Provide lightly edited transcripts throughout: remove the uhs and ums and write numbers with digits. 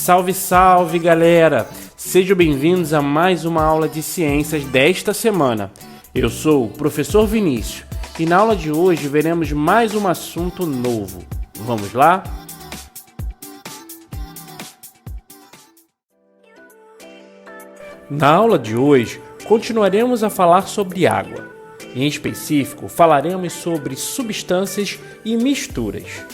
Salve, salve, galera! Sejam bem-vindos a mais uma aula de ciências desta semana. Eu sou o professor Vinícius e na aula de hoje veremos mais um assunto novo. Vamos lá? Na aula de hoje, continuaremos a falar sobre água. Em específico, falaremos sobre substâncias e misturas.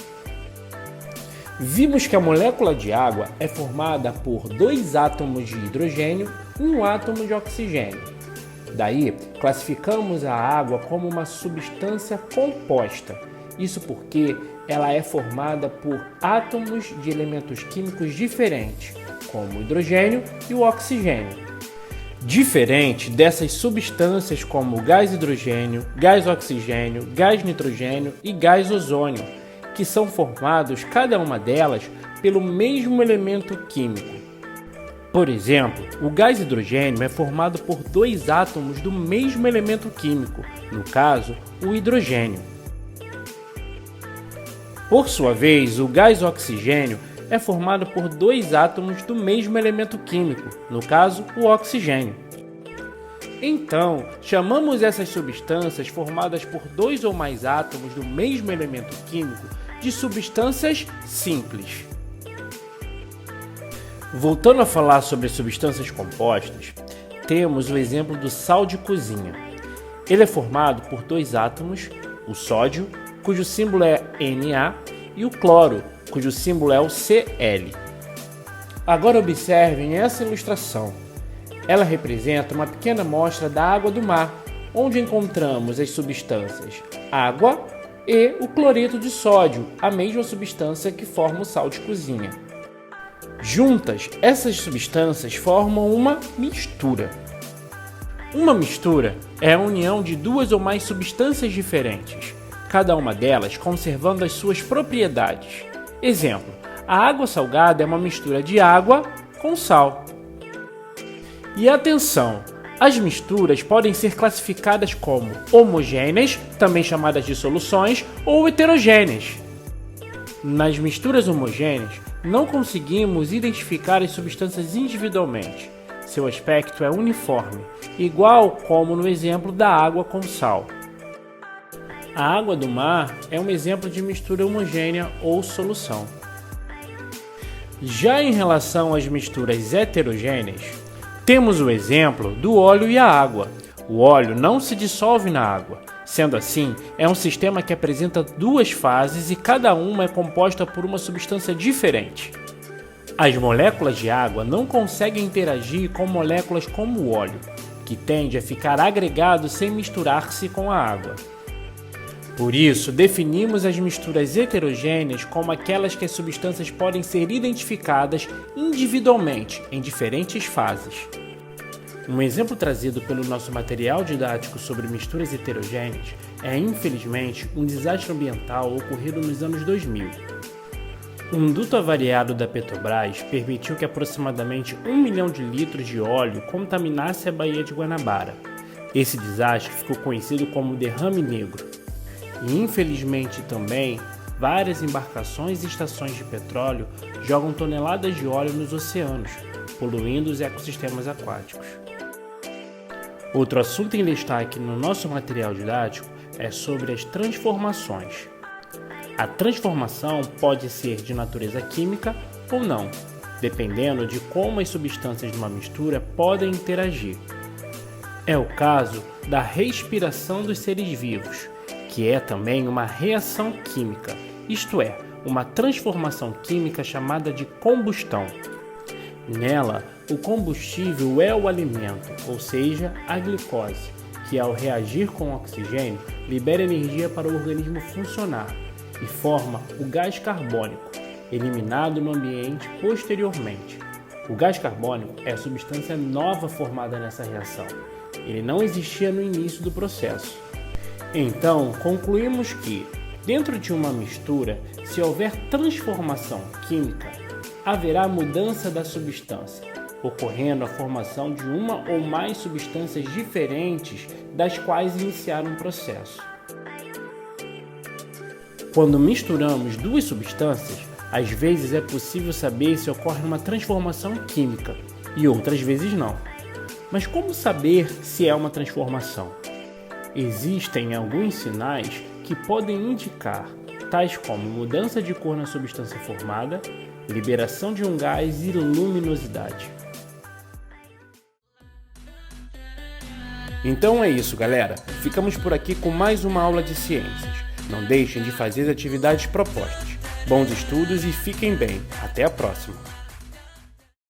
Vimos que a molécula de água é formada por 2 átomos de hidrogênio e 1 átomo de oxigênio. Daí, classificamos a água como uma substância composta. Isso porque ela é formada por átomos de elementos químicos diferentes, como o hidrogênio e o oxigênio. Diferente dessas substâncias como o gás hidrogênio, gás oxigênio, gás nitrogênio e gás ozônio, que são formados, cada uma delas, pelo mesmo elemento químico. Por exemplo, o gás hidrogênio é formado por 2 átomos do mesmo elemento químico, no caso, o hidrogênio. Por sua vez, o gás oxigênio é formado por 2 átomos do mesmo elemento químico, no caso, o oxigênio. Então, chamamos essas substâncias formadas por 2 ou mais átomos do mesmo elemento químico de substâncias simples. Voltando a falar sobre substâncias compostas, temos o exemplo do sal de cozinha. Ele é formado por 2 átomos, o sódio, cujo símbolo é Na, e o cloro, cujo símbolo é o Cl. Agora observem essa ilustração. Ela representa uma pequena amostra da água do mar, onde encontramos as substâncias água e o cloreto de sódio, a mesma substância que forma o sal de cozinha. Juntas, essas substâncias formam uma mistura. Uma mistura é a união de 2 ou mais substâncias diferentes, cada uma delas conservando as suas propriedades. Exemplo, a água salgada é uma mistura de água com sal. E atenção, as misturas podem ser classificadas como homogêneas, também chamadas de soluções, ou heterogêneas. Nas misturas homogêneas, não conseguimos identificar as substâncias individualmente. Seu aspecto é uniforme, igual como no exemplo da água com sal. A água do mar é um exemplo de mistura homogênea ou solução. Já em relação às misturas heterogêneas, temos o exemplo do óleo e a água. O óleo não se dissolve na água. Sendo assim, é um sistema que apresenta 2 fases e cada uma é composta por uma substância diferente. As moléculas de água não conseguem interagir com moléculas como o óleo, que tende a ficar agregado sem misturar-se com a água. Por isso, definimos as misturas heterogêneas como aquelas que as substâncias podem ser identificadas individualmente em diferentes fases. Um exemplo trazido pelo nosso material didático sobre misturas heterogêneas é, infelizmente, um desastre ambiental ocorrido nos anos 2000. Um duto avariado da Petrobras permitiu que aproximadamente 1 milhão de litros de óleo contaminasse a Baía de Guanabara. Esse desastre ficou conhecido como derrame negro. E, infelizmente também, várias embarcações e estações de petróleo jogam toneladas de óleo nos oceanos, poluindo os ecossistemas aquáticos. Outro assunto em destaque no nosso material didático é sobre as transformações. A transformação pode ser de natureza química ou não, dependendo de como as substâncias de uma mistura podem interagir. É o caso da respiração dos seres vivos, que é também uma reação química, isto é, uma transformação química chamada de combustão. Nela, o combustível é o alimento, ou seja, a glicose, que ao reagir com o oxigênio, libera energia para o organismo funcionar e forma o gás carbônico, eliminado no ambiente posteriormente. O gás carbônico é a substância nova formada nessa reação. Ele não existia no início do processo. Então, concluímos que, dentro de uma mistura, se houver transformação química, haverá mudança da substância, ocorrendo a formação de uma ou mais substâncias diferentes das quais iniciaram um processo. Quando misturamos 2 substâncias, Às vezes é possível saber se ocorre uma transformação química e outras vezes não. Mas como saber se é uma transformação? Existem alguns sinais que podem indicar, tais como mudança de cor na substância formada, liberação de um gás e luminosidade. Então é isso, galera. Ficamos por aqui com mais uma aula de ciências. Não deixem de fazer as atividades propostas. Bons estudos e fiquem bem. Até a próxima!